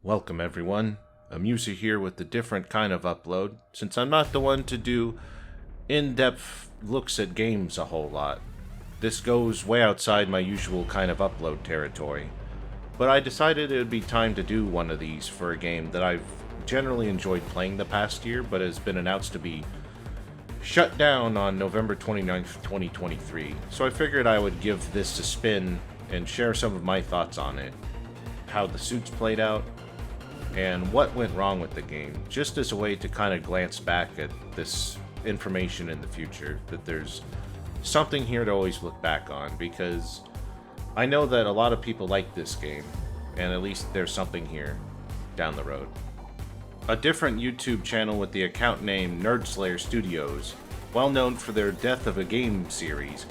Welcome everyone, Amuser here with a different kind of upload, since I'm not the one to do in-depth looks at games a whole lot. This goes way outside my usual kind of upload territory. But I decided it would be time to do one of these for a game that I've generally enjoyed playing the past year, but has been announced to be shut down on November 29th, 2023. So I figured I would give this a spin and share some of my thoughts on it, how the suits played out, and what went wrong with the game, just as a way to kind of glance back at this information in the future, that there's something here to always look back on, because I know that a lot of people like this game, and at least there's something here down the road. A different YouTube channel with the account name nerdSlayer Studios, well known for their Death of a Game series,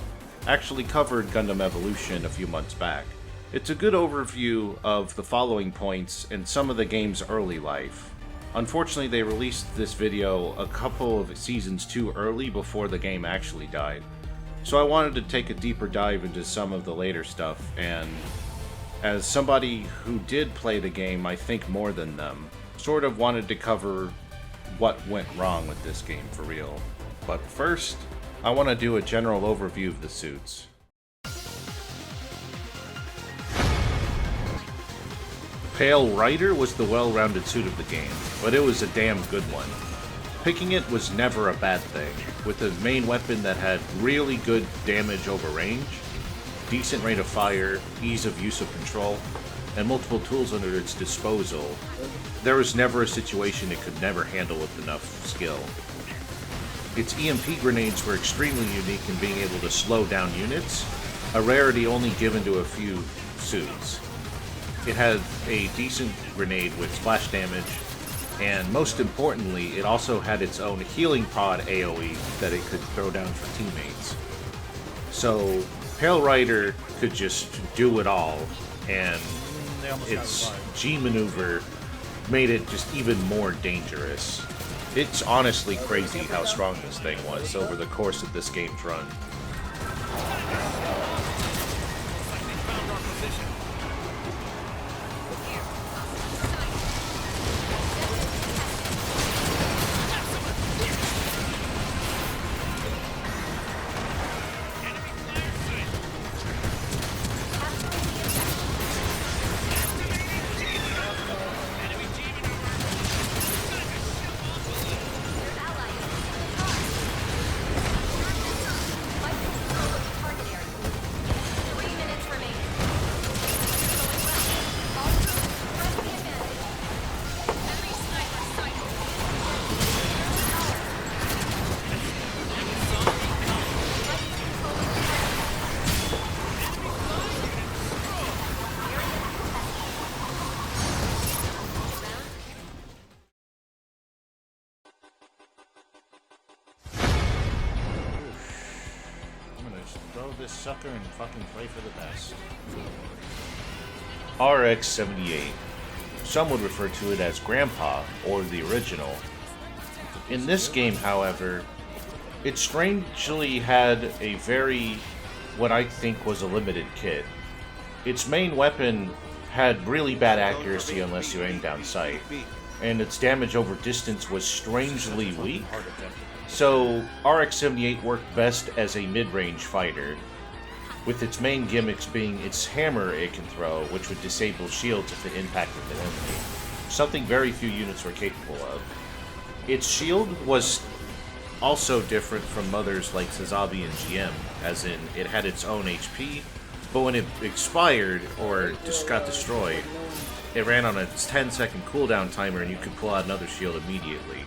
actually covered Gundam Evolution a few months back. It's a good overview of the following points and some of the game's early life. Unfortunately, they released this video a couple of seasons too early before the game actually died. So I wanted to take a deeper dive into some of the later stuff, and as somebody who did play the game, I think more than them, sort of wanted to cover what went wrong with this game for real. But first, I want to do a general overview of the suits. Pale Rider was the well-rounded suit of the game, but it was a damn good one. Picking it was never a bad thing, with a main weapon that had really good damage over range, decent rate of fire, ease of use of control, and multiple tools under its disposal. There was never a situation it could never handle with enough skill. Its EMP grenades were extremely unique in being able to slow down units, a rarity only given to a few suits. It had a decent grenade with splash damage, and most importantly, it also had its own healing pod AoE that it could throw down for teammates. So, Pale Rider could just do it all, and its G maneuver made it just even more dangerous. It's honestly crazy how strong this thing was over the course of this game's run. Throw this sucker and fucking pray for the best. RX-78. Some would refer to it as Grandpa, or the original. In this game, however, it strangely had a what I think was a limited kit. Its main weapon had really bad accuracy unless you aimed down sight, and its damage over distance was strangely weak. So, RX-78 worked best as a mid-range fighter, with its main gimmicks being its hammer it can throw, which would disable shields if it impacted an enemy, something very few units were capable of. Its shield was also different from others like Sazabi and GM, as in it had its own HP, but when it expired or just got destroyed, it ran on a 10-second cooldown timer and you could pull out another shield immediately.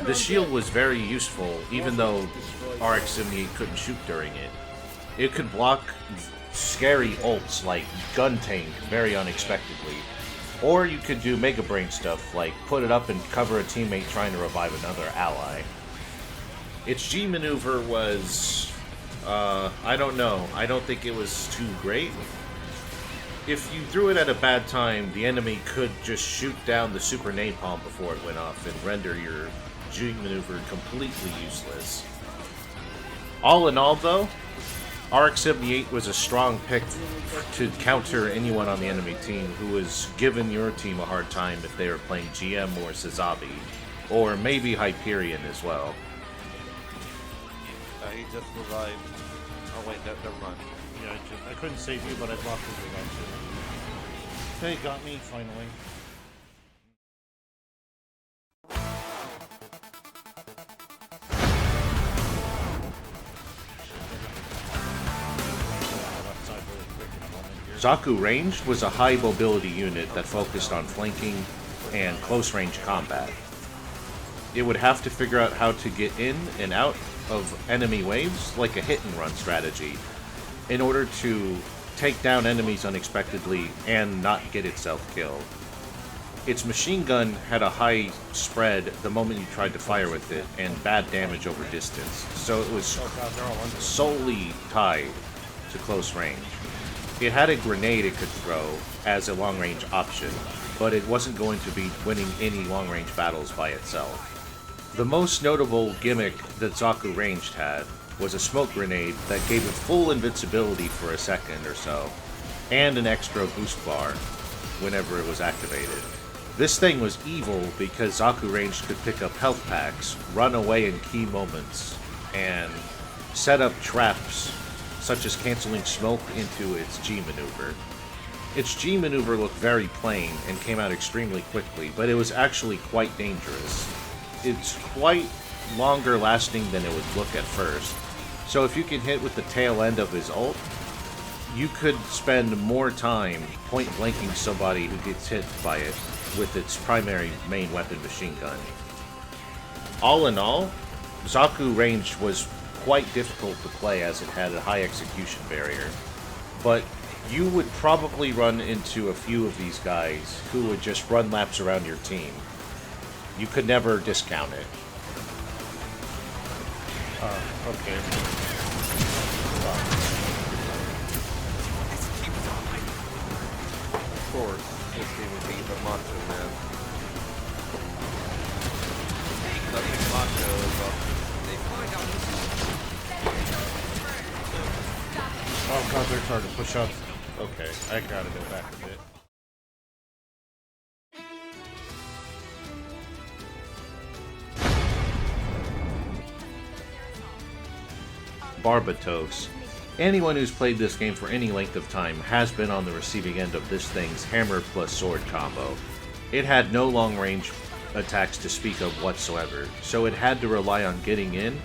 The shield was very useful, even though RX-78 couldn't shoot during it. It could block scary ults like Guntank very unexpectedly, or you could do Mega Brain stuff like put it up and cover a teammate trying to revive another ally. Its G maneuver was, I don't know, I don't think it was too great. If you threw it at a bad time, the enemy could just shoot down the super napalm before it went off and render your G maneuver completely useless. All in all though, RX-78 was a strong pick to counter anyone on the enemy team who was giving your team a hard time if they were playing GM or Sazabi, or maybe Hyperion as well. He just revived. Oh wait, never mind. Yeah, I couldn't save you, but I blocked his reaction. Hey, got me, finally. Zaku Ranged was a high mobility unit that focused on flanking and close range combat. It would have to figure out how to get in and out of enemy waves like a hit and run strategy in order to take down enemies unexpectedly and not get itself killed. Its machine gun had a high spread the moment you tried to fire with it and bad damage over distance, so it was solely tied to close range. It had a grenade it could throw as a long-range option, but it wasn't going to be winning any long-range battles by itself. The most notable gimmick that Zaku Ranged had was a smoke grenade that gave it full invincibility for a second or so, and an extra boost bar whenever it was activated. This thing was evil because Zaku Ranged could pick up health packs, run away in key moments, and set up traps such as canceling smoke into its G maneuver. Its G maneuver looked very plain and came out extremely quickly, but it was actually quite dangerous. It's quite longer lasting than it would look at first, so if you can hit with the tail end of his ult, you could spend more time point blanking somebody who gets hit by it with its primary main weapon machine gun. All in all, Zaku Ranged was quite difficult to play as it had a high execution barrier, but you would probably run into a few of these guys who would just run laps around your team. You could never discount it. Okay. Of course, this game would be the Macho Man. Nothing Macho is Oh god, they're hard to push up. Okay, I gotta go back a bit. Barbatos. Anyone who's played this game for any length of time has been on the receiving end of this thing's hammer plus sword combo. It had no long-range attacks to speak of whatsoever, so it had to rely on getting in,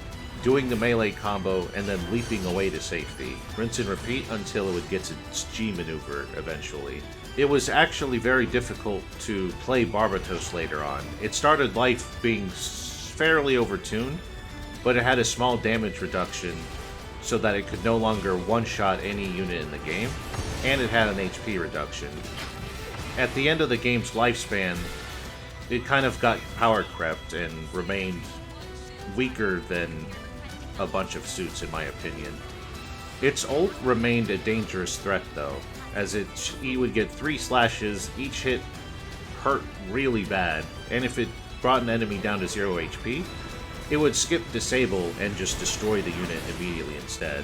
doing the melee combo, and then leaping away to safety. Rinse and repeat until it would get its G maneuver eventually. It was actually very difficult to play Barbatos later on. It started life being fairly overtuned, but it had a small damage reduction so that it could no longer one-shot any unit in the game, and it had an HP reduction. At the end of the game's lifespan, it kind of got power crept and remained weaker than a bunch of suits, in my opinion. Its ult remained a dangerous threat though, as it would get 3 slashes, each hit hurt really bad, and if it brought an enemy down to 0 HP, it would skip disable and just destroy the unit immediately instead.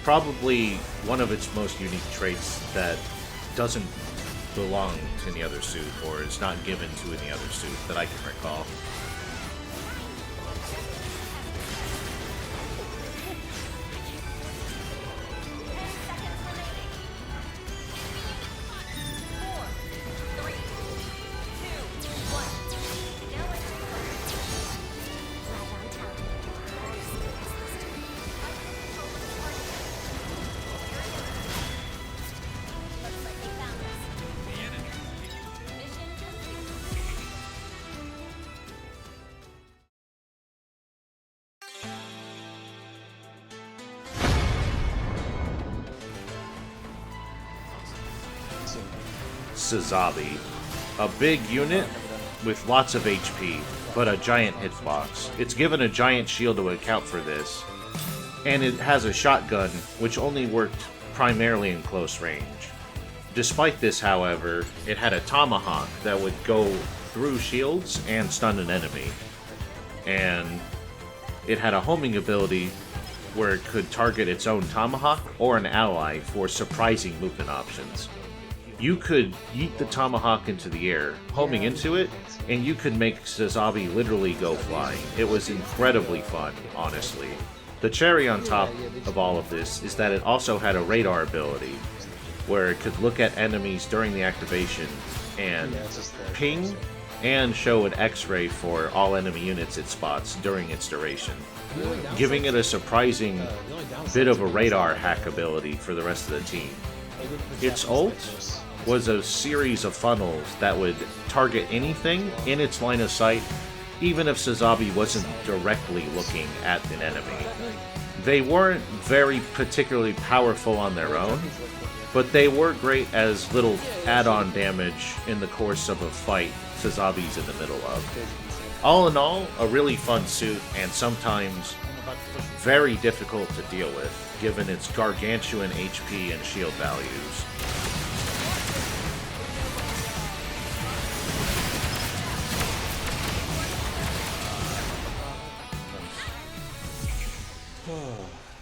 Probably one of its most unique traits that doesn't belong to any other suit, or is not given to any other suit that I can recall. Sazabi. A big unit with lots of HP, but a giant hitbox. It's given a giant shield to account for this, and it has a shotgun, which only worked primarily in close range. Despite this, however, it had a tomahawk that would go through shields and stun an enemy. And it had a homing ability where it could target its own tomahawk or an ally for surprising movement options. You could yeet the tomahawk into the air, homing into it, and you could make Sazabi literally go flying. It was incredibly fun, honestly. The cherry on top of all of this is that it also had a radar ability, where it could look at enemies during the activation and ping and show an X-ray for all enemy units it spots during its duration, giving it a surprising bit of a radar hack ability for the rest of the team. Its ult was a series of funnels that would target anything in its line of sight, even if Sazabi wasn't directly looking at an enemy. They weren't very particularly powerful on their own, but they were great as little add-on damage in the course of a fight Sazabi's in the middle of. All in all, a really fun suit, and sometimes very difficult to deal with, given its gargantuan HP and shield values.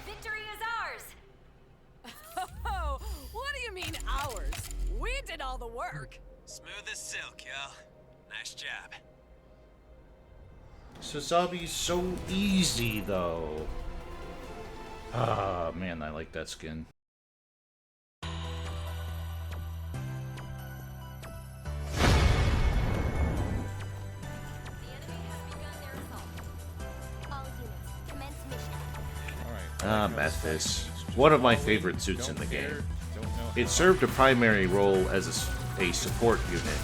Victory is ours! Oh, what do you mean ours? We did all the work. Smooth as silk, yo. Nice job. Sazabi's so easy, though. Ah, man, I like that skin. Methuss. One of my favorite suits in the game. It served a primary role as a support unit,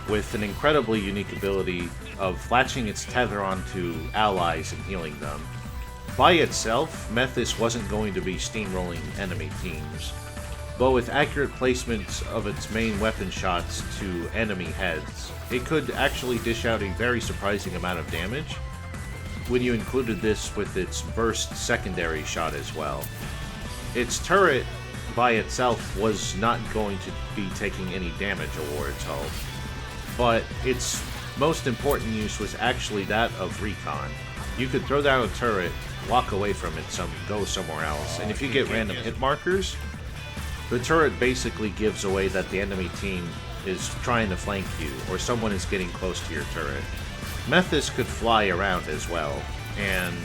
with an incredibly unique ability of latching its tether onto allies and healing them. By itself, Methuss wasn't going to be steamrolling enemy teams, but with accurate placements of its main weapon shots to enemy heads, it could actually dish out a very surprising amount of damage when you included this with its burst secondary shot as well. Its turret by itself was not going to be taking any damage awards ult, but its most important use was actually that of recon. You could throw down a turret, walk away from it, go somewhere else, and if you get random hit markers, the turret basically gives away that the enemy team is trying to flank you, or someone is getting close to your turret. Methuss could fly around as well, and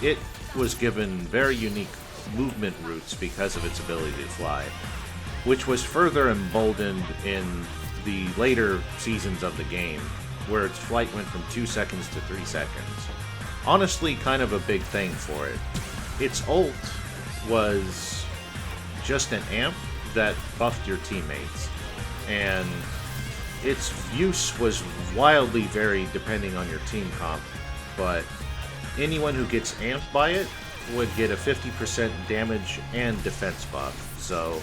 it was given very unique movement routes because of its ability to fly, which was further emboldened in the later seasons of the game, where its flight went from 2 seconds to 3 seconds. Honestly, kind of a big thing for it. Its ult was just an amp that buffed your teammates, and its use was wildly varied depending on your team comp, but anyone who gets amped by it would get a 50% damage and defense buff. So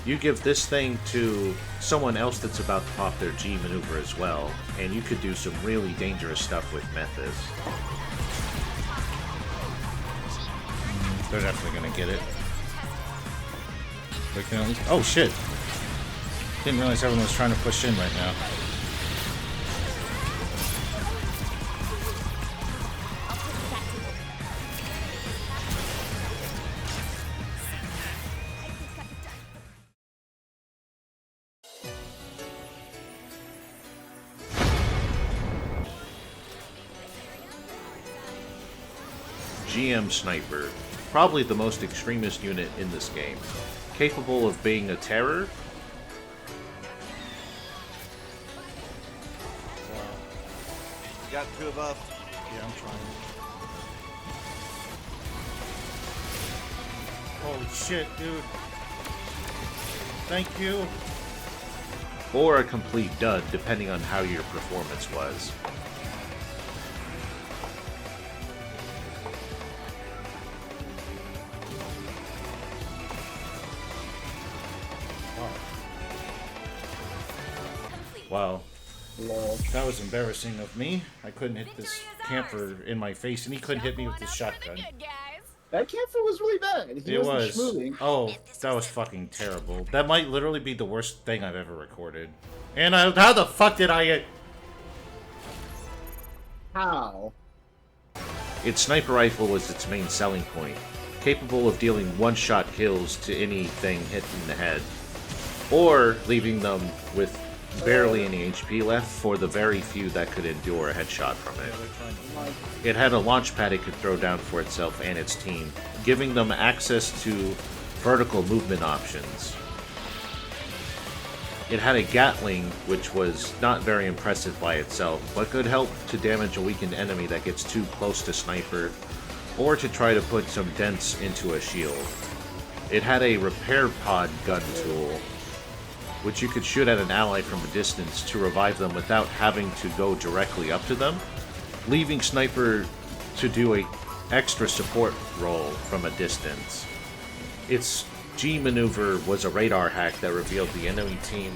you give this thing to someone else that's about to pop their G maneuver as well, and you could do some really dangerous stuff with Methuss. They're definitely gonna get it. They can at least... Oh shit! Didn't realize everyone was trying to push in right now. GM Sniper, probably the most extremist unit in this game, capable of being a terror. You got 2 above. Yeah, I'm trying. Holy shit, dude. Thank you. Or a complete dud, depending on how your performance was. Wow. That was embarrassing of me. I couldn't hit this Kampfer in my face, and he couldn't hit me with his shotgun. That Kampfer was really bad. He It wasn't was. smoothing. Oh, that was fucking terrible. That might literally be the worst thing I've ever recorded. And how the fuck did I get... How? Its sniper rifle was its main selling point, capable of dealing one-shot kills to anything hit in the head, or leaving them with barely any HP left for the very few that could endure a headshot from it. It had a launch pad it could throw down for itself and its team, giving them access to vertical movement options. It had a Gatling, which was not very impressive by itself, but could help to damage a weakened enemy that gets too close to Sniper, or to try to put some dents into a shield. It had a repair pod gun tool, which you could shoot at an ally from a distance to revive them without having to go directly up to them, leaving Sniper to do a extra support role from a distance. Its G maneuver was a radar hack that revealed the enemy team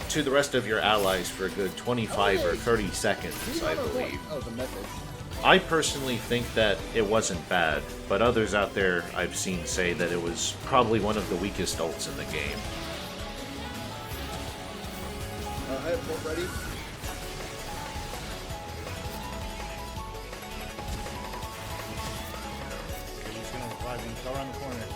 to the rest of your allies for a good 25 or 30 seconds, I believe. I personally think that it wasn't bad, but others out there I've seen say that it was probably one of the weakest ults in the game. I have both ready. He's gonna revive me. Go around the corner.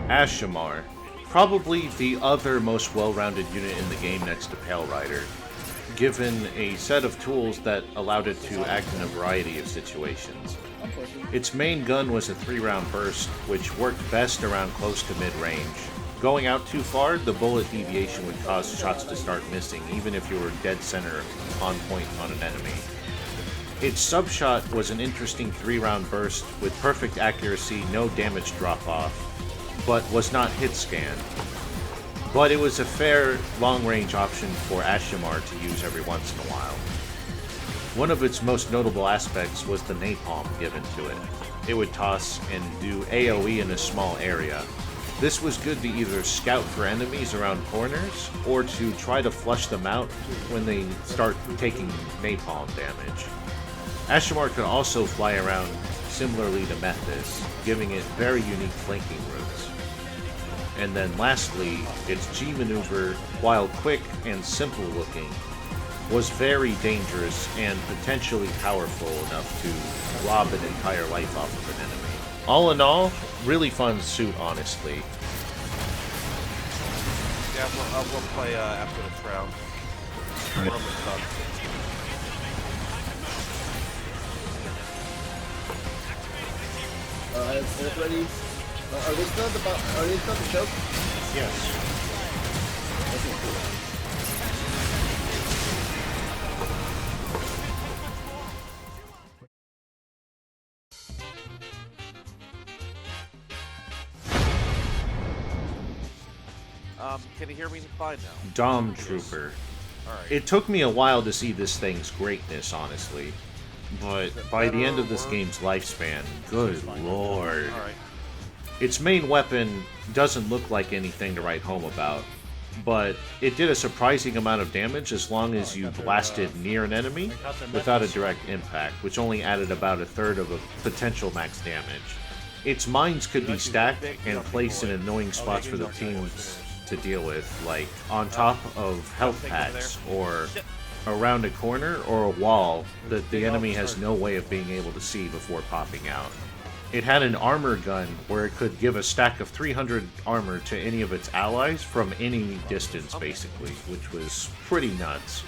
Asshimar, probably the other most well-rounded unit in the game next to Pale Rider, given a set of tools that allowed it to act in a variety of situations. Its main gun was a 3-round burst, which worked best around close to mid-range. Going out too far, the bullet deviation would cause shots to start missing, even if you were dead center on point on an enemy. Its sub-shot was an interesting 3-round burst with perfect accuracy, no damage drop-off, but was not hit scanned. But it was a fair long-range option for Asshimar to use every once in a while. One of its most notable aspects was the napalm given to it. It would toss and do AoE in a small area. This was good to either scout for enemies around corners, or to try to flush them out when they start taking napalm damage. Asshimar could also fly around similarly to Methuss, giving it very unique flanking routes. And then lastly, its G maneuver, while quick and simple looking, was very dangerous and potentially powerful enough to rob an entire life off of an enemy. All in all, really fun suit, honestly. Yeah, we'll play after this round. I have both ready. Are they still at the bottom? Are they still at the choke? Yes. Okay, cool. Can you hear me fine now? Dom Trooper. Alright. It took me a while to see this thing's greatness, honestly. But by the end of this game's lifespan, good lord. Alright. Its main weapon doesn't look like anything to write home about, but it did a surprising amount of damage as long as you blasted near an enemy without a direct impact, which only added about a third of a potential max damage. Its mines could be stacked and placed in annoying spots for the teams to deal with, like on top of health packs, or around a corner or a wall that the enemy has no way of being able to see before popping out. It had an armor gun where it could give a stack of 300 armor to any of its allies from any distance, basically, which was pretty nuts.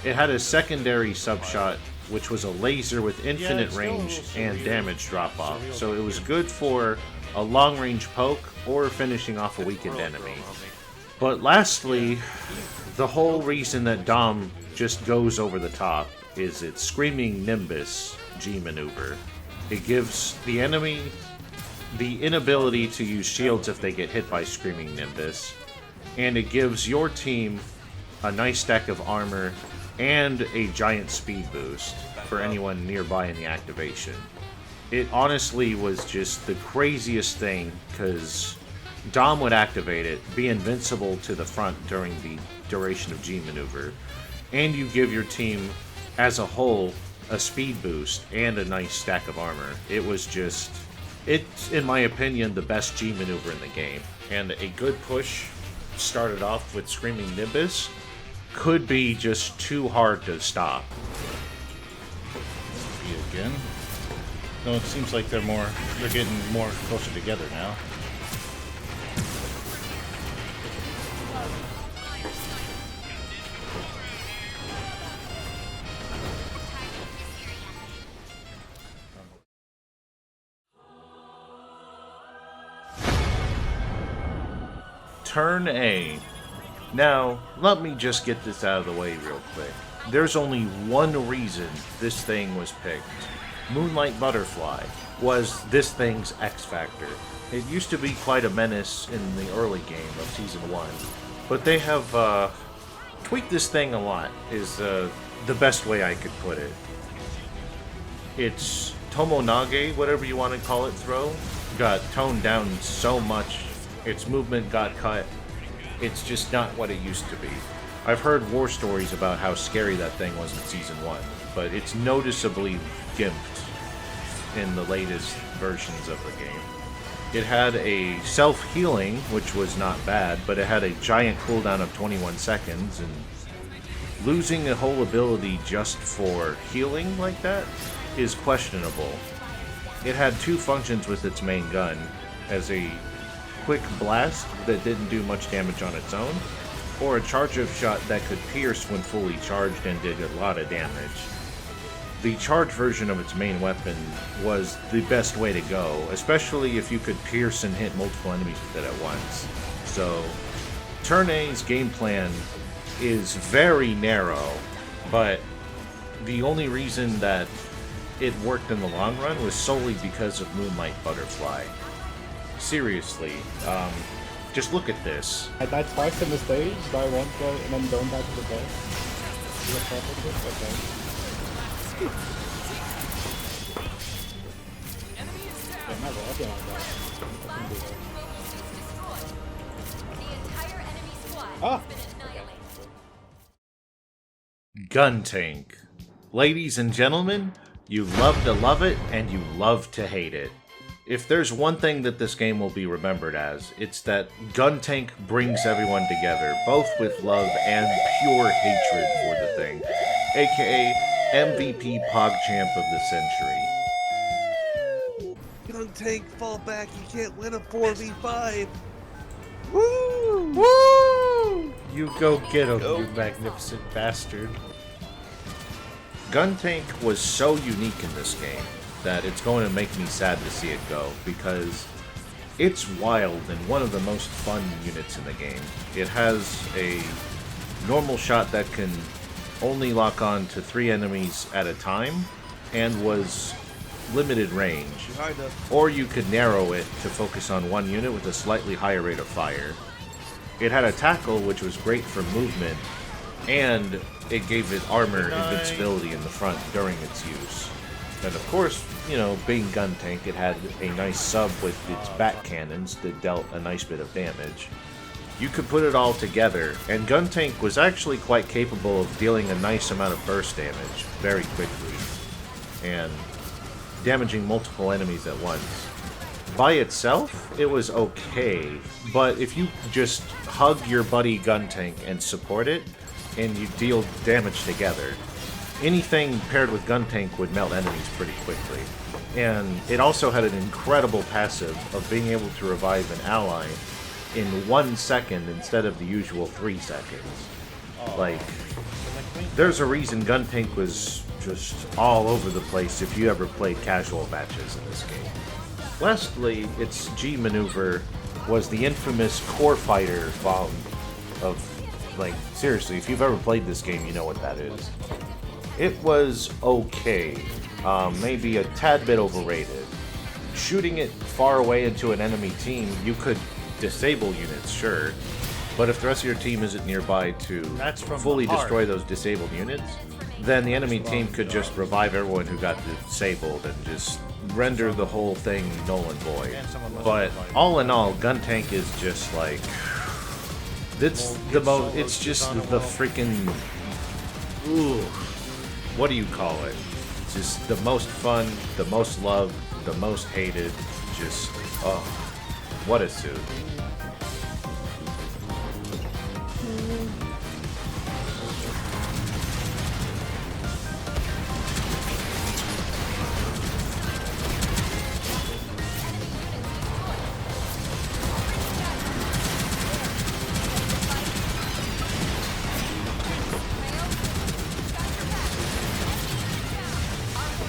It had a secondary sub-shot, which was a laser with infinite range and damage drop-off, so it was good for a long-range poke or finishing off a weakened enemy. But lastly, the whole reason that Dom just goes over the top is its Screaming Nimbus G maneuver. It gives the enemy the inability to use shields if they get hit by Screaming Nimbus, and it gives your team a nice stack of armor and a giant speed boost for anyone nearby in the activation. It honestly was just the craziest thing, because Dom would activate it, be invincible to the front during the duration of G maneuver, and you give your team as a whole a speed boost and a nice stack of armor. It was just, it's, in my opinion, the best G maneuver in the game. And a good push started off with Screaming Nimbus could be just too hard to stop. Again. No, it seems like they're getting more closer together now. Turn A. Now, let me just get this out of the way real quick. There's only one reason this thing was picked. Moonlight Butterfly was this thing's X Factor. It used to be quite a menace in the early game of Season 1, but they have tweaked this thing a lot, is the best way I could put it. Its Tomonage, whatever you want to call it, throw, got toned down so much, its movement got cut. It's just not what it used to be. I've heard war stories about how scary that thing was in Season 1, but it's noticeably gimped in the latest versions of the game. It had a self-healing, which was not bad, but it had a giant cooldown of 21 seconds, and losing a whole ability just for healing like that is questionable. It had two functions with its main gun, as a quick blast that didn't do much damage on its own, or a charge-up shot that could pierce when fully charged and did a lot of damage. The charge version of its main weapon was the best way to go, especially if you could pierce and hit multiple enemies with it at once. So, Turn A's game plan is very narrow, but the only reason that it worked in the long run was solely because of Moonlight Butterfly. Seriously, just look at this. I died twice in the stage, die once and then don't die to the boss. Is that perfect? Okay. Yeah, never. I'll be like that. I can do that. The entire enemy squad Ah! has been annihilated. Guntank. Ladies and gentlemen, you love to love it and you love to hate it. If there's one thing that this game will be remembered as, it's that Guntank brings everyone together, both with love and pure hatred for the thing, aka MVP PogChamp of the century. Guntank, fall back. You can't win a 4v5. Woo! Woo! You go get him, you magnificent bastard. Guntank was so unique in this game that it's going to make me sad to see it go, because it's wild and one of the most fun units in the game. It has a normal shot that can only lock on to 3 enemies at a time, and was limited range. Behind us. Or you could narrow it to focus on one unit with a slightly higher rate of fire. It had a tackle, which was great for movement, and it gave it armor invincibility in the front during its use. And of course, you know, being Guntank, it had a nice sub with its back cannons that dealt a nice bit of damage. You could put it all together, and Guntank was actually quite capable of dealing a nice amount of burst damage very quickly, and damaging multiple enemies at once. By itself, it was okay, but if you just hug your buddy Guntank and support it, and you deal damage together, anything paired with Guntank would melt enemies pretty quickly. And it also had an incredible passive of being able to revive an ally in 1 second instead of the usual 3 seconds. Like, there's a reason Guntank was just all over the place if you ever played casual matches in this game. Lastly, its G maneuver was the infamous core fighter bomb of, like, seriously, if you've ever played this game, you know what that is. It was okay, maybe a tad bit overrated. Shooting it far away into an enemy team, you could disable units, sure, but if the rest of your team isn't nearby to fully destroy those disabled units, then the enemy team could just revive everyone who got disabled and just render the whole thing null and void. But all in all, Guntank is just like, it's just the freaking, what do you call it? It's just the most fun, the most loved, the most hated, just, oh, what a suit.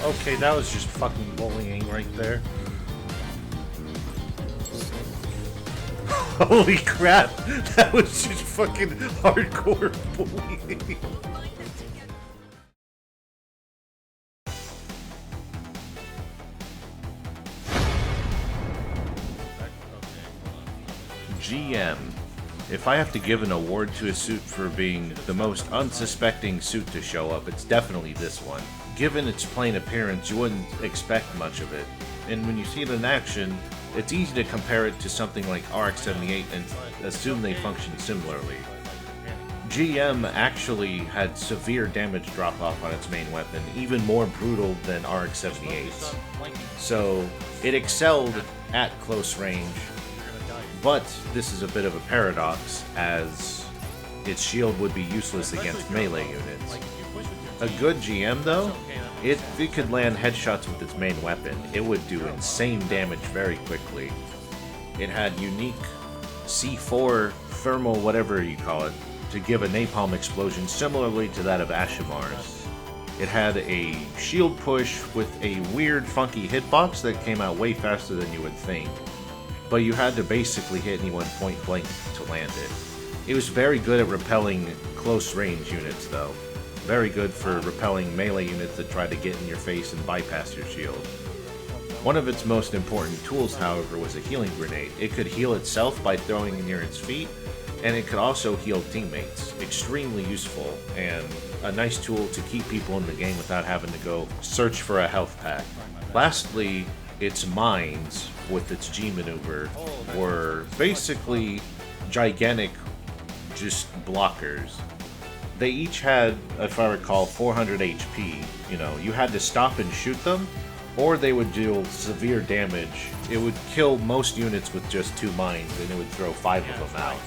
Okay, that was just fucking bullying right there. Holy crap! That was just fucking hardcore bullying. GM. If I have to give an award to a suit for being the most unsuspecting suit to show up, it's definitely this one. Given its plain appearance, you wouldn't expect much of it. And when you see it in action, it's easy to compare it to something like RX-78 and assume they function similarly. GM actually had severe damage drop-off on its main weapon, even more brutal than RX-78's. So, it excelled at close range, but this is a bit of a paradox, as its shield would be useless against melee units. A good GM, though, if it could land headshots with its main weapon, it would do insane damage very quickly. It had unique C4 thermal whatever you call it to give a napalm explosion similarly to that of Asshimar's. It had a shield push with a weird funky hitbox that came out way faster than you would think, but you had to basically hit anyone point blank to land it. It was very good at repelling close range units though. Very good for repelling melee units that try to get in your face and bypass your shield. One of its most important tools, however, was a healing grenade. It could heal itself by throwing it near its feet, and it could also heal teammates. Extremely useful, and a nice tool to keep people in the game without having to go search for a health pack. Lastly, its mines, with its G maneuver, were basically gigantic just blockers. They each had, if I recall, 400 HP. You know, you had to stop and shoot them, or they would deal severe damage. It would kill most units with just 2 mines, and it would throw 5 of them out.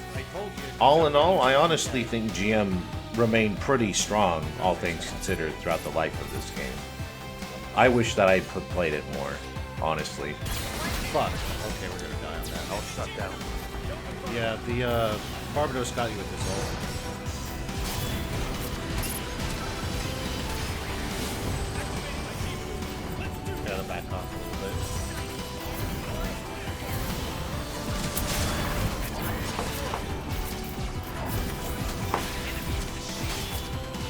All in all, I honestly think GM remained pretty strong, all things considered, throughout the life of this game. I wish that I played it more, honestly. Fuck. Okay, we're gonna die on that. I'll shut down. Yeah, the Barbatos got you with this ult. Gotta back off a little bit.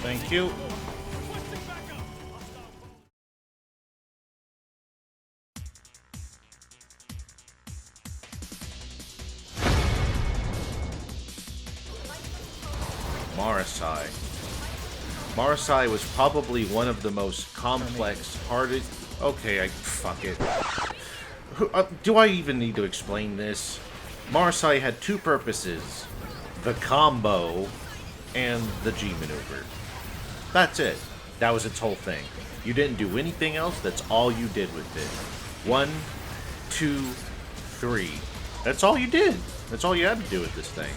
Thank you. Marasai. Marasai was probably one of the most complex, hardest... Okay, fuck it. Do I even need to explain this? Marasai had 2 purposes. The combo and the G maneuver. That's it. That was its whole thing. You didn't do anything else, that's all you did with it. 1, 2, 3. That's all you did. That's all you had to do with this thing.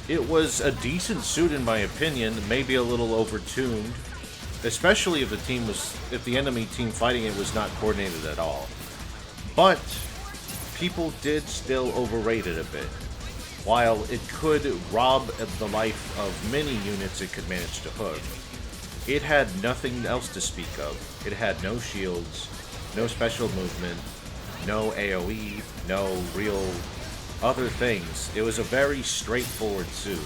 It was a decent suit in my opinion, maybe a little overtuned, especially if the enemy team fighting it was not coordinated at all. But people did still overrate it a bit. While it could rob the life of many units it could manage to hook, it had nothing else to speak of. It had no shields, no special movement, no AoE, no real other things. It was a very straightforward suit.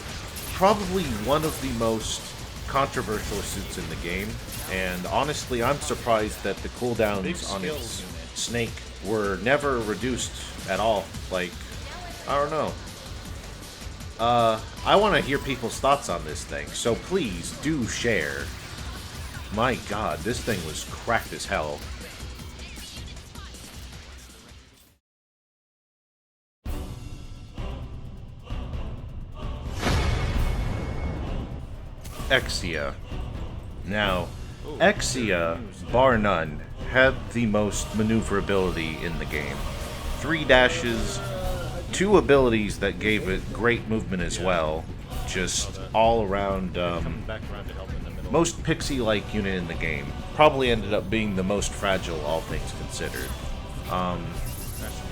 Probably one of the most controversial suits in the game, and honestly I'm surprised that the cooldowns on its snake were never reduced at all. Like, I don't know. I want to hear people's thoughts on this thing, so please do share. My god, this thing was cracked as hell. Exia. Now, Exia, bar none, had the most maneuverability in the game. 3 dashes, 2 abilities that gave it great movement as well. Just all around, most pixie-like unit in the game. Probably ended up being the most fragile, all things considered.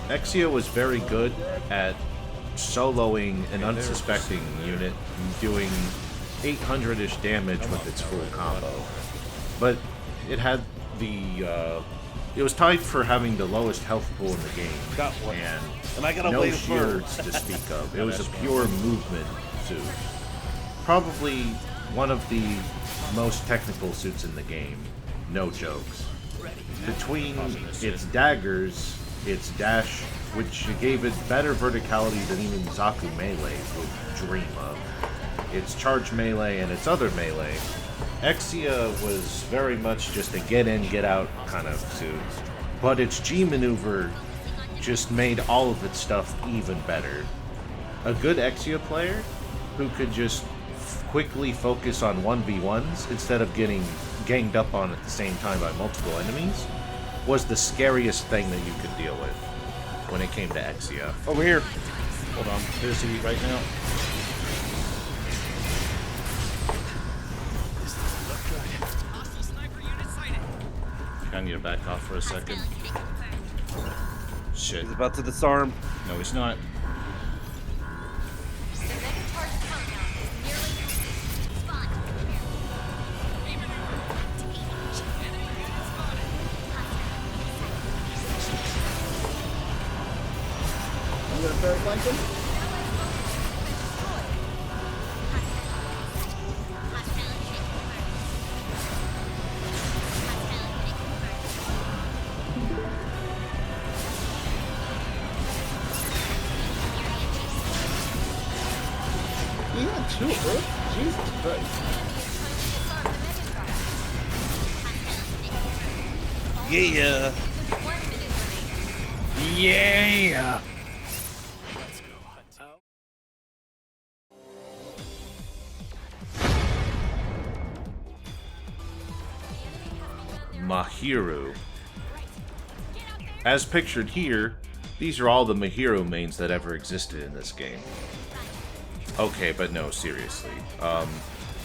Exia was very good at soloing an unsuspecting unit, doing 800-ish damage with its full combo. But it had it was tied for having the lowest health pool in the game. Got one. And I got a no blade of burn. shields to speak of. It was a pure movement suit. Probably one of the most technical suits in the game. No jokes. Between its daggers, its dash, which gave it better verticality than even Zaku Melee would dream of, its charge melee, and its other melee, Exia was very much just a get in, get out kind of suit. But its G maneuver just made all of its stuff even better. A good Exia player who could just quickly focus on 1v1s instead of getting ganged up on at the same time by multiple enemies was the scariest thing that you could deal with when it came to Exia. Over here. Hold on. Here's the right now. I need to back off for a second. Shit. He's about to disarm. No, he's not. The mega charge compound is nearly spawned. I'm gonna fair flank him. He had two, bro. Jesus Christ. Yeah. Yeah! Mahiroo. As pictured here, these are all the Mahiroo mains that ever existed in this game. Okay, but no, seriously.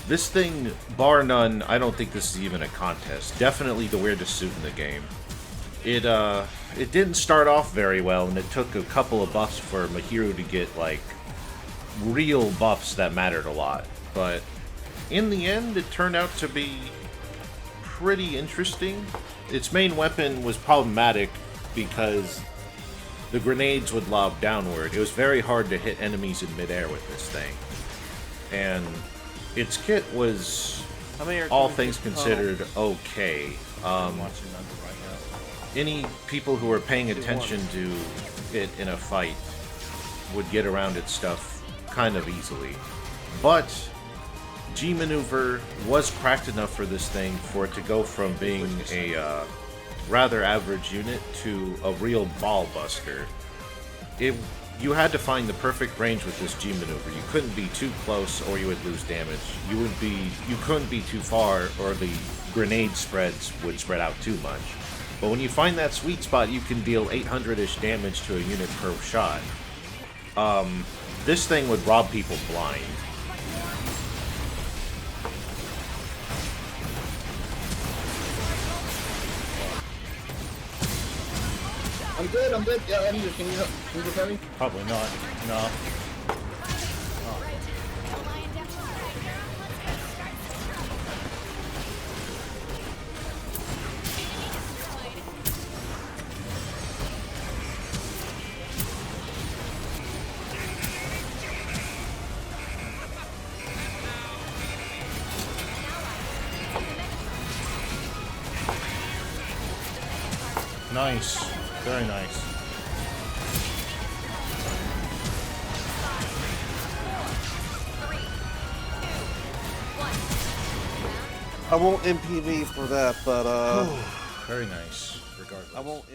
This thing, bar none, I don't think this is even a contest. Definitely the weirdest suit in the game. It didn't start off very well, and it took a couple of buffs for Mahiroo to get, like, real buffs that mattered a lot. But in the end, it turned out to be pretty interesting. Its main weapon was problematic because the grenades would lob downward. It was very hard to hit enemies in midair with this thing. And its kit was, all things considered, okay. Any people who were paying attention to it in a fight would get around its stuff kind of easily. But G maneuver was cracked enough for this thing for it to go from being a rather average unit to a real ball buster. You had to find the perfect range with this G maneuver. You couldn't be too close or you would lose damage. You couldn't be too far or the grenade spreads would spread out too much. But when you find that sweet spot, you can deal 800-ish damage to a unit per shot. This thing would rob people blind. I'm good. Yeah, Andrew, can you prepare me? Probably not. No. Nice. Very nice. I won't MPV for that, but Very nice, regardless. I won't.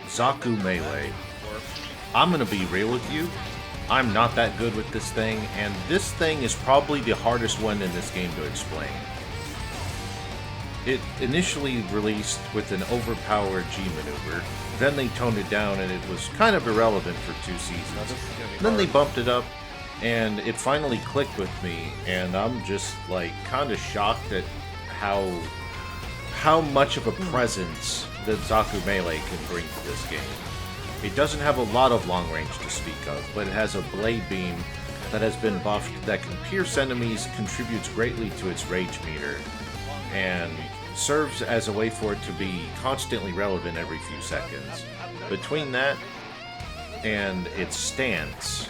Zaku Melee. I'm gonna be real with you. I'm not that good with this thing, and this thing is probably the hardest one in this game to explain. It initially released with an overpowered G maneuver, then they toned it down and it was kind of irrelevant for 2 seasons. Then they bumped it up, and it finally clicked with me, and I'm just like kind of shocked at how much of a presence that Zaku Melee can bring to this game. It doesn't have a lot of long range to speak of, but it has a blade beam that has been buffed that can pierce enemies, contributes greatly to its rage meter, and serves as a way for it to be constantly relevant every few seconds. Between that and its stance,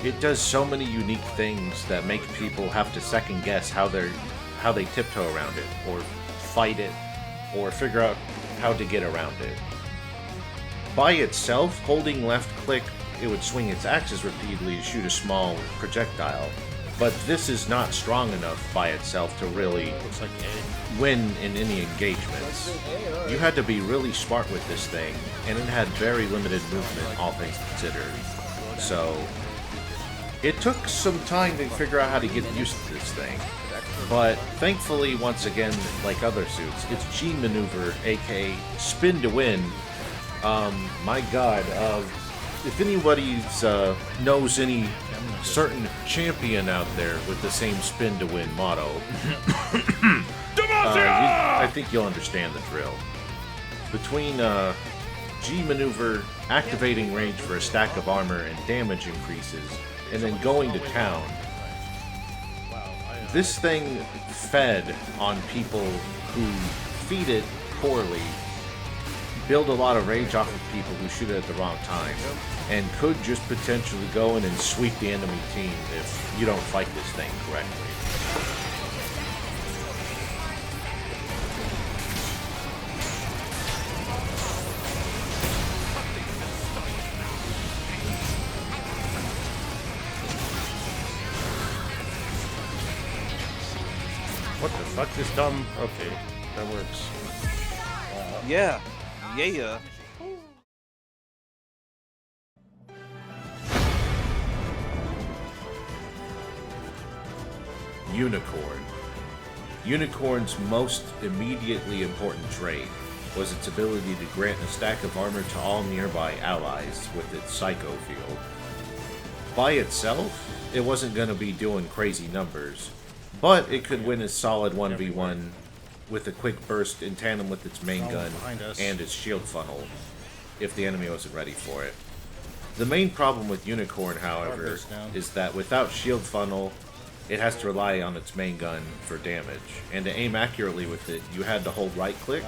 it does so many unique things that make people have to second guess how they tiptoe around it, or fight it, or figure out how to get around it. By itself, holding left click, it would swing its axes repeatedly to shoot a small projectile, but this is not strong enough by itself to really win in any engagements. You had to be really smart with this thing, and it had very limited movement, all things considered. So, it took some time to figure out how to get used to this thing. But thankfully, once again, like other suits, its G maneuver, aka spin to win. My god, if anybody knows any certain champion out there with the same spin to win motto, I think you'll understand the drill. Between G maneuver, activating range for a stack of armor and damage increases, and then going to town, this thing fed on people who feed it poorly, build a lot of rage off of people who shoot it at the wrong time, and could just potentially go in and sweep the enemy team if you don't fight this thing correctly. What the fuck, this dumb... Okay, that works. Yeah. Yeah. Unicorn. Unicorn's most immediately important trait was its ability to grant a stack of armor to all nearby allies with its Psycho Field. By itself, it wasn't going to be doing crazy numbers, but it could win a solid 1v1 with a quick burst in tandem with its main gun and its shield funnel, if the enemy wasn't ready for it. The main problem with Unicorn, however, is that without shield funnel, it has to rely on its main gun for damage, and to aim accurately with it, you had to hold right click,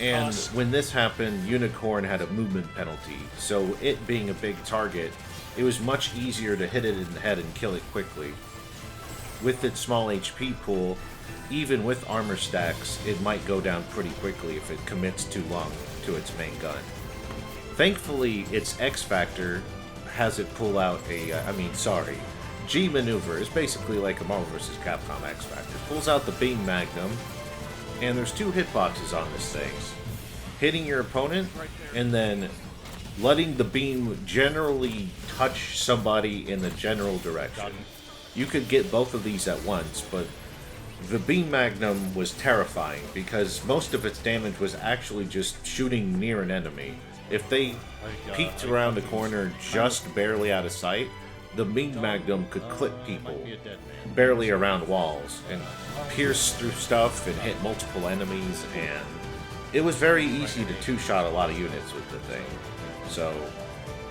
and when this happened, Unicorn had a movement penalty, so it being a big target, it was much easier to hit it in the head and kill it quickly. With its small HP pool, even with armor stacks, it might go down pretty quickly if it commits too long to its main gun. Thankfully, its X Factor has it pull out G Maneuver is basically like a Marvel vs. Capcom X Factor. Pulls out the Beam Magnum, and there's two hitboxes on this thing. Hitting your opponent, and then letting the beam generally touch somebody in the general direction. You could get both of these at once, but the Beam Magnum was terrifying because most of its damage was actually just shooting near an enemy. If they peeked around a corner just barely out of sight, the Beam Magnum could clip people barely around walls and pierce through stuff and hit multiple enemies, and it was very easy to two-shot a lot of units with the thing. So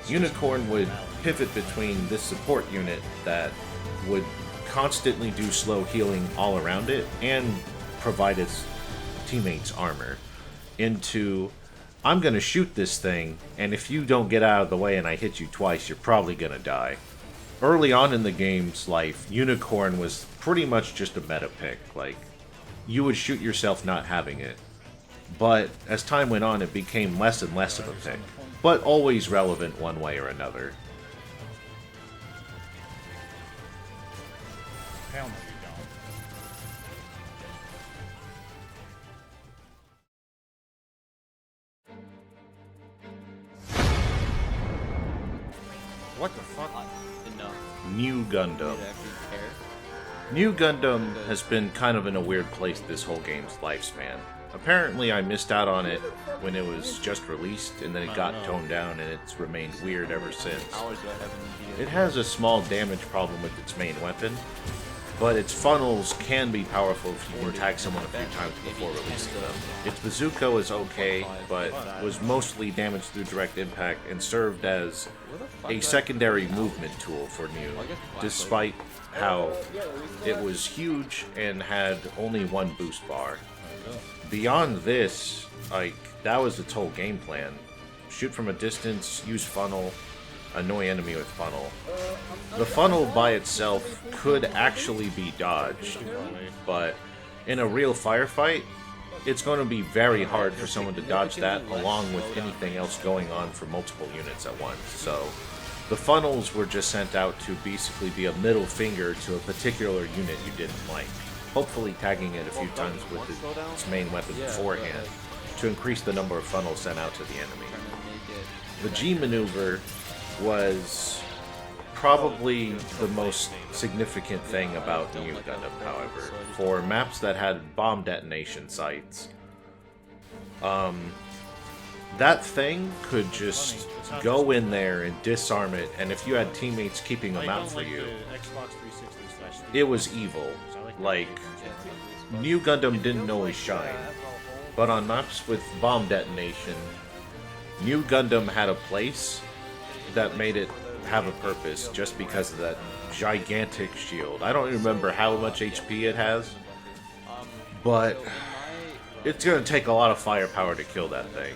Unicorn would pivot between this support unit that would constantly do slow healing all around it and provide its teammates armor, into I'm gonna shoot this thing, and if you don't get out of the way and I hit you twice, you're probably gonna die. Early on in the game's life, Unicorn was pretty much just a meta pick. Like, you would shoot yourself not having it. But as time went on, it became less and less of a pick, but always relevant one way or another. Hell no, you don't. What the fuck? Enough. New Gundam. Did I actually care? New Gundam has been kind of in a weird place this whole game's lifespan. Apparently I missed out on it when it was just released, and then it got toned down, and it's remained weird ever since. Hours do I have in the video? It has a small damage problem with its main weapon, but its funnels can be powerful if you can tag someone a few times before releasing them. Its bazooka was okay, but was mostly damaged through direct impact and served as a secondary movement tool for New, despite how it was huge and had only one boost bar. Beyond this, like, that was its whole game plan. Shoot from a distance, use funnel, annoy enemy with funnel. The funnel by itself could actually be dodged, but in a real firefight, it's going to be very hard for someone to dodge that along with anything else going on for multiple units at once. So the funnels were just sent out to basically be a middle finger to a particular unit you didn't like, hopefully tagging it a few times with its main weapon beforehand to increase the number of funnels sent out to the enemy. The G maneuver was probably the most significant thing about New Gundam, however. For maps that had bomb detonation sites, that thing could just go in there and disarm it, and if you had teammates keeping them out for you, it was evil. Like, New Gundam didn't always shine, but on maps with bomb detonation, New Gundam had a place that made it have a purpose just because of that gigantic shield. I don't remember how much HP it has, but it's going to take a lot of firepower to kill that thing.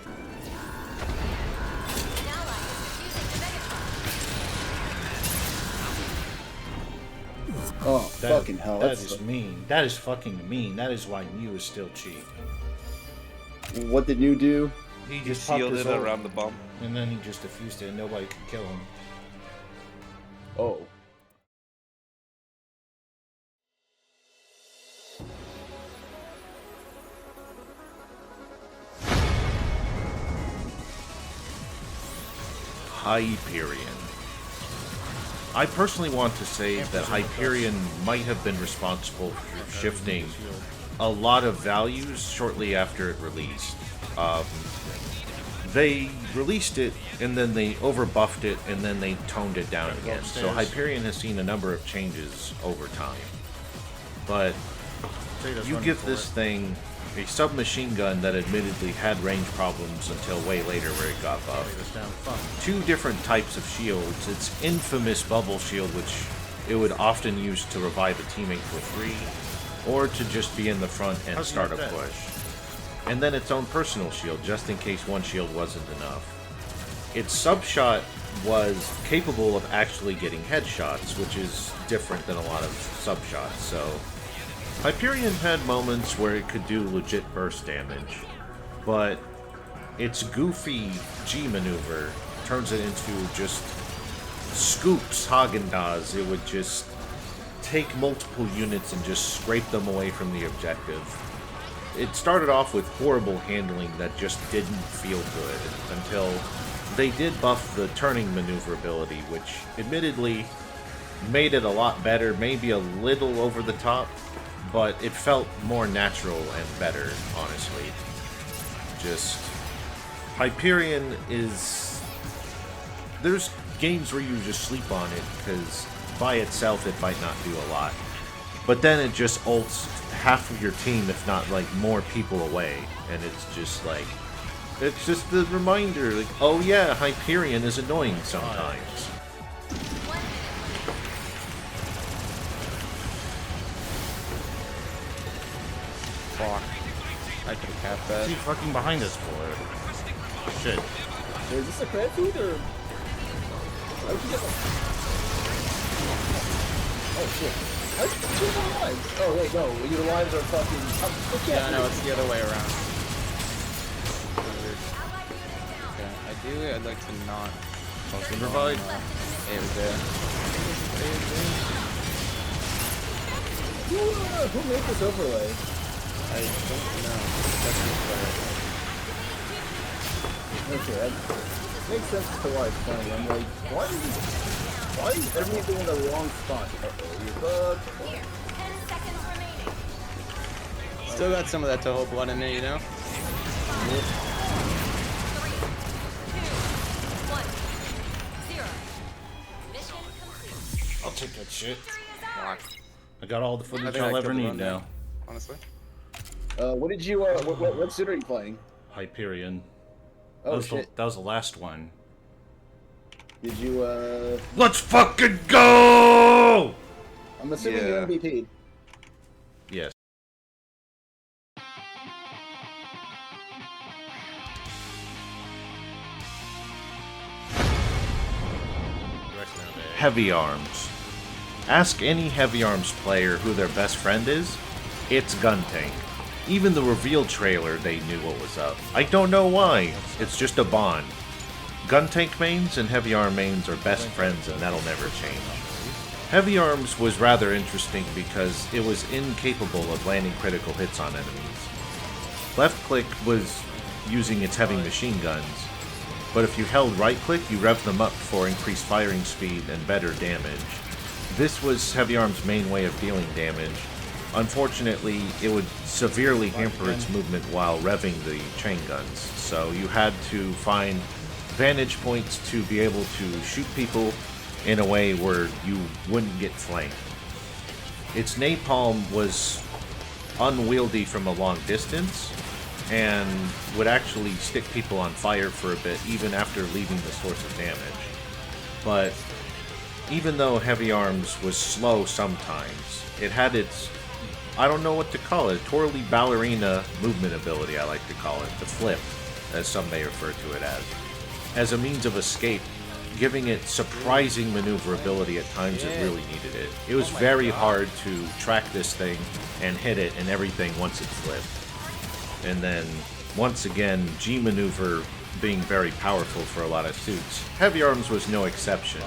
Oh, fucking hell. That is mean. That is fucking mean. That is why Mew is still cheap. What did you do? He You just popped his shielded it ult, around the bump. and then he just defused it and nobody could kill him. Oh. Hyperion. I personally want to say that Hyperion might have been responsible for shifting a lot of values shortly after it released. They released it, and then they overbuffed it, and then they toned it down again. So Hyperion has seen a number of changes over time. But you give this thing a submachine gun that admittedly had range problems until way later where it got buffed. Two different types of shields. Its infamous bubble shield, which it would often use to revive a teammate for free, or to just be in the front and start a push. And then its own personal shield, just in case one shield wasn't enough. Its sub-shot was capable of actually getting headshots, which is different than a lot of sub-shots, so Hyperion had moments where it could do legit burst damage, but its goofy G maneuver turns it into just scoops Häagen-Dazs. It would just take multiple units and just scrape them away from the objective. It started off with horrible handling that just didn't feel good until they did buff the turning maneuverability, which admittedly made it a lot better, maybe a little over the top, but it felt more natural and better, honestly. Just Hyperion is... There's games where you just sleep on it, because by itself it might not do a lot. But then it just ults half of your team, if not like more people away, and it's just like... It's just the reminder, like, oh yeah, Hyperion is annoying sometimes. Fuck. I could have capped that. What's he fucking behind us for? Shit. Is this a credit food or? How did you get? Oh shit! How did you get more lives? Oh wait, no. Your lives are fucking. Yeah, no, it's the other way around. Okay, ideally, I'd like to not. Motion revive. Who made this overlay? I don't know. That's Okay, that makes sense as to why it's funny. I'm like, why is everything in the wrong spot? Uh-oh, you're bugged. Here, 10 seconds remaining. Still got some of that Toho blood in there, you know? 3, 2, 1, 0. Mission complete. I'll take that shit. Fuck. I got all the I footage think I I'll ever killed the need run now. Honestly. What did you, what suit are you playing? Hyperion. Oh, shit. That was the last one. Did you, Let's fucking go! I'm assuming you Yeah. MVP'd. Yes. Heavy Arms. Ask any Heavy Arms player who their best friend is, it's Guntank. Even the reveal trailer, they knew what was up. I don't know why, it's just a bond. Guntank mains and Heavy Arm mains are best friends and that'll never change. Heavy Arms was rather interesting because it was incapable of landing critical hits on enemies. Left click was using its heavy machine guns, but if you held right click, you rev them up for increased firing speed and better damage. This was Heavy Arm's main way of dealing damage. Unfortunately, it would severely hamper its movement while revving the chain guns, so you had to find vantage points to be able to shoot people in a way where you wouldn't get flanked. Its napalm was unwieldy from a long distance, and would actually stick people on fire for a bit even after leaving the source of damage. But even though Heavy Arms was slow sometimes, it had its, I don't know what to call it, twirly ballerina movement ability, I like to call it, the flip, as some may refer to it as a means of escape, giving it surprising maneuverability at times it really needed it. It was very hard to track this thing and hit it and everything once it flipped. And then, once again, G maneuver being very powerful for a lot of suits. Heavy Arms was no exception.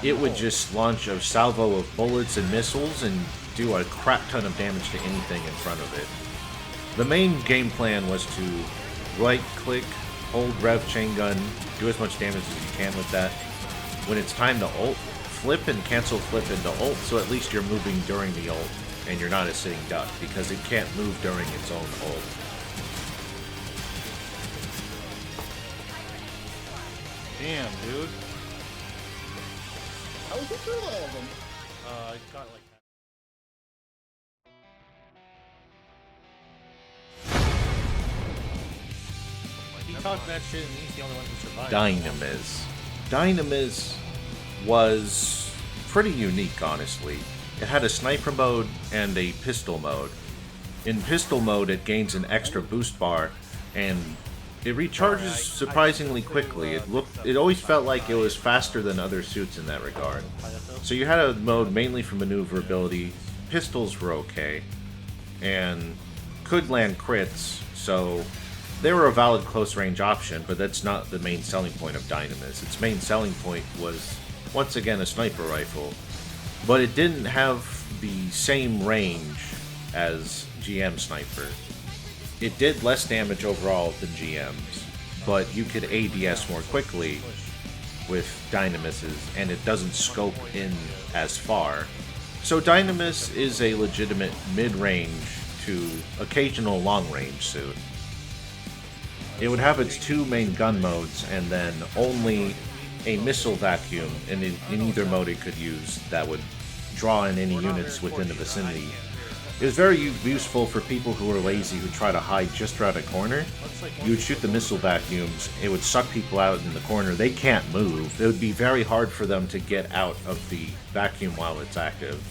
It would just launch a salvo of bullets and missiles and do a crap ton of damage to anything in front of it. The main game plan was to right click, hold rev chain gun, do as much damage as you can with that. When it's time to ult, flip and cancel flip into ult, so at least you're moving during the ult and you're not a sitting duck, because it can't move during its own ult. Damn, dude. How was it through all of them? I got like. He talked that shit and he's the only one who survived. Dynames was pretty unique, honestly. It had a sniper mode and a pistol mode. In pistol mode, it gains an extra boost bar, and it recharges surprisingly quickly. It always felt like it was faster than other suits in that regard. So you had a mode mainly for maneuverability. Pistols were okay, and could land crits, so they were a valid close-range option, but that's not the main selling point of Dynames. Its main selling point was, once again, a sniper rifle, but it didn't have the same range as GM Sniper. It did less damage overall than GM's, but you could ADS more quickly with Dynamis's, and it doesn't scope in as far. So Dynames is a legitimate mid-range to occasional long-range suit. It would have its two main gun modes, and then only a missile vacuum in either mode it could use that would draw in any units within the vicinity. It was very useful for people who were lazy who try to hide just around a corner. You would shoot the missile vacuums, it would suck people out in the corner. They can't move. It would be very hard for them to get out of the vacuum while it's active.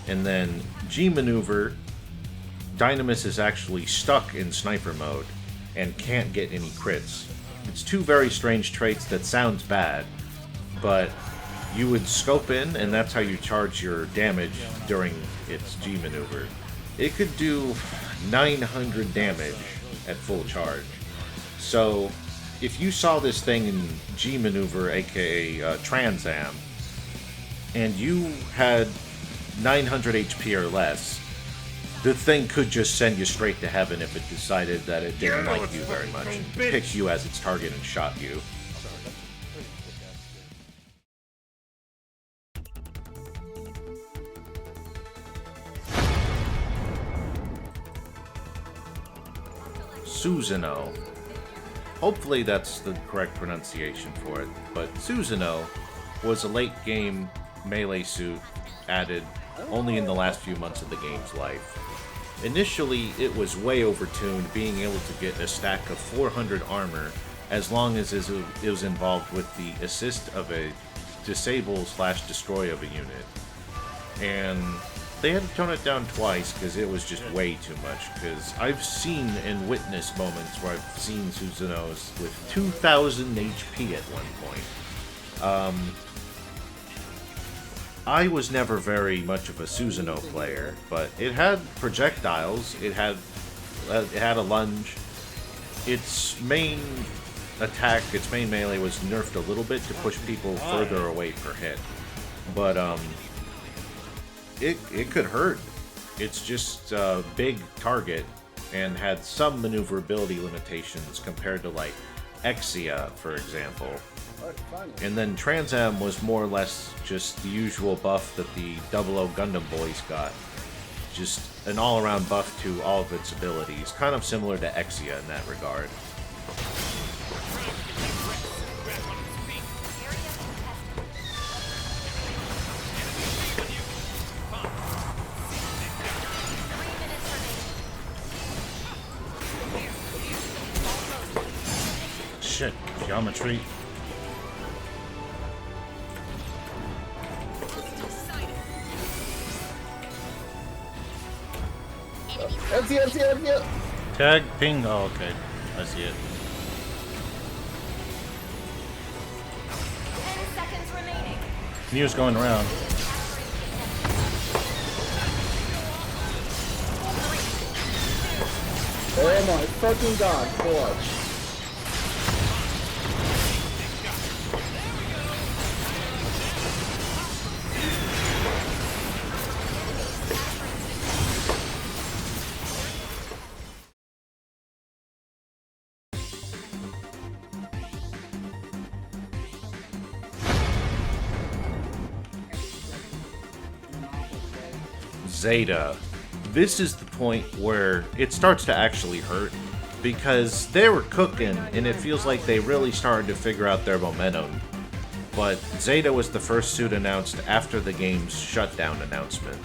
And then G maneuver, Dynames is actually stuck in sniper mode and can't get any crits. It's two very strange traits that sounds bad, but you would scope in, and that's how you charge your damage during its G maneuver. It could do 900 damage at full charge. So, if you saw this thing in G maneuver, aka Transam, and you had 900 HP or less, the thing could just send you straight to heaven if it decided that it didn't like you very much and picked you as its target and shot you. Susanowo. Hopefully that's the correct pronunciation for it, but Susanowo was a late game melee suit added only in the last few months of the game's life. Initially, it was way overtuned, being able to get a stack of 400 armor as long as it was involved with the assist of a disable/destroy of a unit. And they had to tone it down twice because it was just way too much. Because I've seen and witnessed moments where I've seen Susanowo's with 2,000 HP at one point. I was never very much of a Susanowo player, but it had projectiles, it had a lunge. Its main attack, its main melee was nerfed a little bit to push people further away per hit. But it could hurt. It's just a big target and had some maneuverability limitations compared to like Exia, for example. And then Trans Am was more or less just the usual buff that the 00 Gundam boys got. Just an all-around buff to all of its abilities, kind of similar to Exia in that regard. Shit, geometry. Exia! Tag, ping. Oh, okay. I see it. 10 seconds remaining. Mew's going around. Oh my fucking god, clutch. Zeta. This is the point where it starts to actually hurt, because they were cooking and it feels like they really started to figure out their momentum. But Zeta was the first suit announced after the game's shutdown announcement,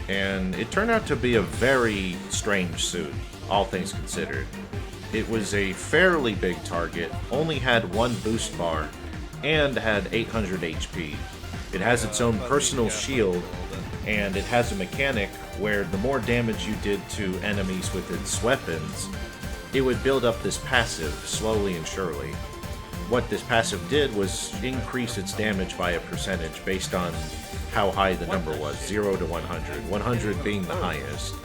and it turned out to be a very strange suit, all things considered. It was a fairly big target, only had one boost bar, and had 800 HP. It has its own personal shield, and it has a mechanic where the more damage you did to enemies with its weapons, it would build up this passive, slowly and surely. What this passive did was increase its damage by a percentage based on how high the number was, 0 to 100, 100 being the highest.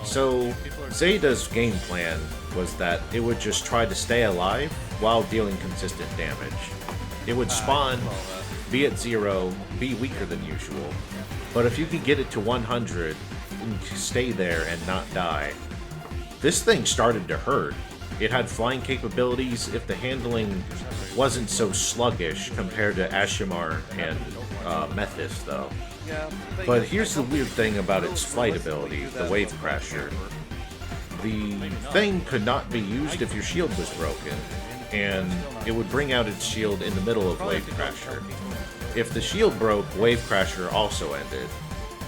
So Zeta's game plan was that it would just try to stay alive while dealing consistent damage. It would spawn, be at 0, be weaker than usual. But if you could get it to 100 and stay there and not die, this thing started to hurt. It had flying capabilities if the handling wasn't so sluggish compared to Asshimar and Methuss, though. But here's the weird thing about its flight ability, the Wave Crasher. The thing could not be used if your shield was broken, and it would bring out its shield in the middle of Wave Crasher. If the shield broke, Wave Crasher also ended.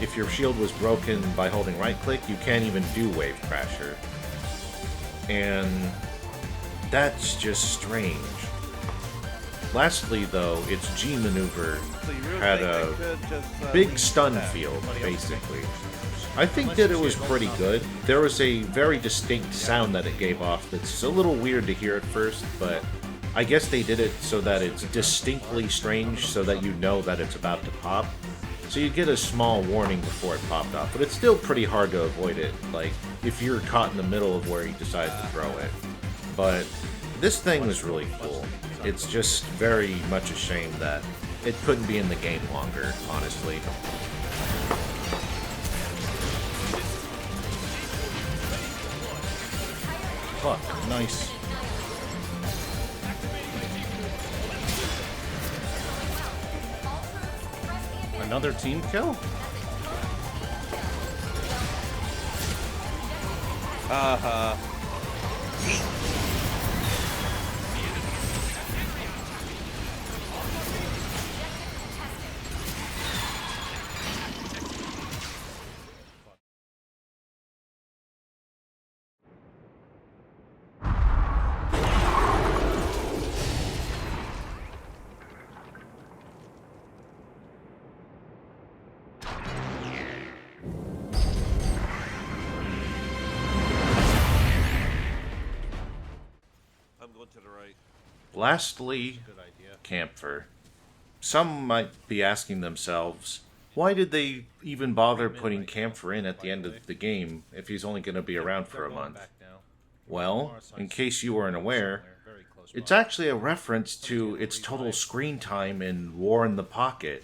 If your shield was broken by holding right click, you can't even do Wave Crasher. And that's just strange. Lastly though, its G maneuver had a big stun field, basically. I think that it was pretty good. There was a very distinct sound that it gave off that's a little weird to hear at first, but I guess they did it so that it's distinctly strange, so that you know that it's about to pop. So you get a small warning before it popped off, but it's still pretty hard to avoid it, like if you're caught in the middle of where you decide to throw it. But this thing was really cool. It's just very much a shame that it couldn't be in the game longer, honestly. Fuck, nice. Another team kill? one to the right. Lastly, Kampfer. Some might be asking themselves, why did they even bother putting Kampfer in at the end of the game if he's only going to be around for a month? Well, in case you weren't aware, it's actually a reference to its total screen time in War in the Pocket.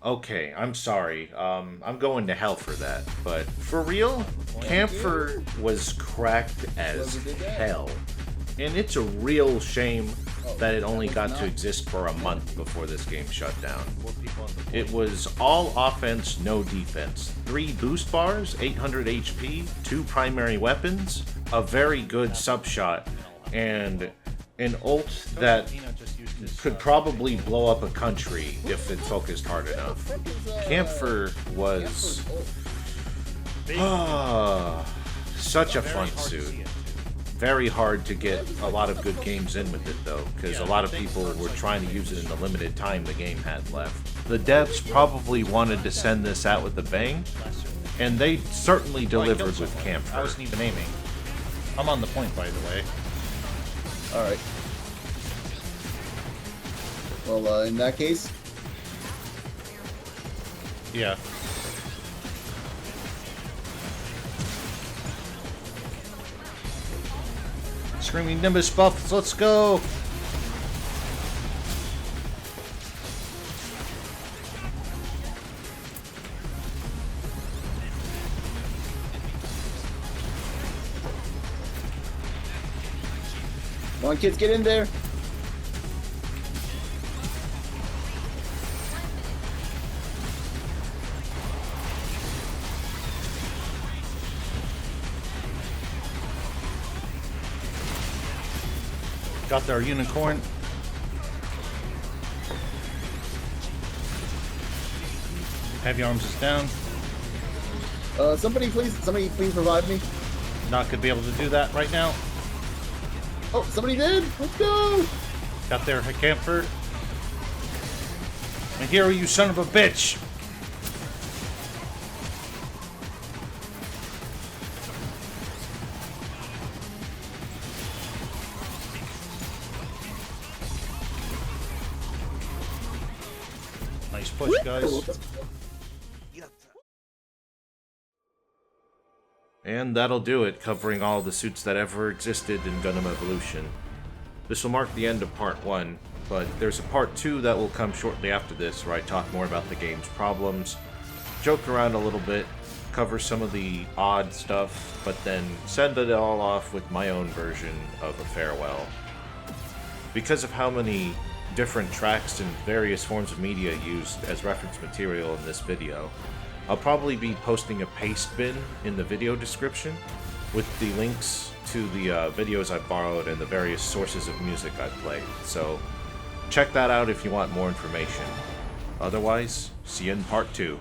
Okay, I'm sorry. I'm going to hell for that. But for real, Kampfer was cracked as hell. And it's a real shame that it only got to exist for a month before this game shut down. It was all offense, no defense. 3 boost bars, 800 HP, 2 primary weapons, a very good sub shot, and an ult that could probably blow up a country if it focused hard enough. Kampfer was such a fun suit. Very hard to get a lot of good games in with it though, because a lot of people were trying to use it in the limited time the game had left. The devs probably wanted to send this out with a bang, and they certainly delivered with Kampfer. I wasn't even aiming. I'm on the point, by the way. Alright. Well, in that case... Yeah. Screaming Nimbus buffs, let's go! Come on, kids, get in there! Got their unicorn. Heavy arms is down. Somebody please revive me. Not gonna be able to do that right now. Oh, somebody did! Let's go! Got their Kampfer. Mahiroo, you son of a bitch! Nice push, guys. And that'll do it, covering all the suits that ever existed in Gundam Evolution. This will mark the end of Part 1, but there's a Part 2 that will come shortly after this, where I talk more about the game's problems, joke around a little bit, cover some of the odd stuff, but then send it all off with my own version of a farewell. Because of how many different tracks and various forms of media used as reference material in this video, I'll probably be posting a Pastebin in the video description with the links to the videos I borrowed and the various sources of music I played, so check that out if you want more information. Otherwise, see you in Part 2.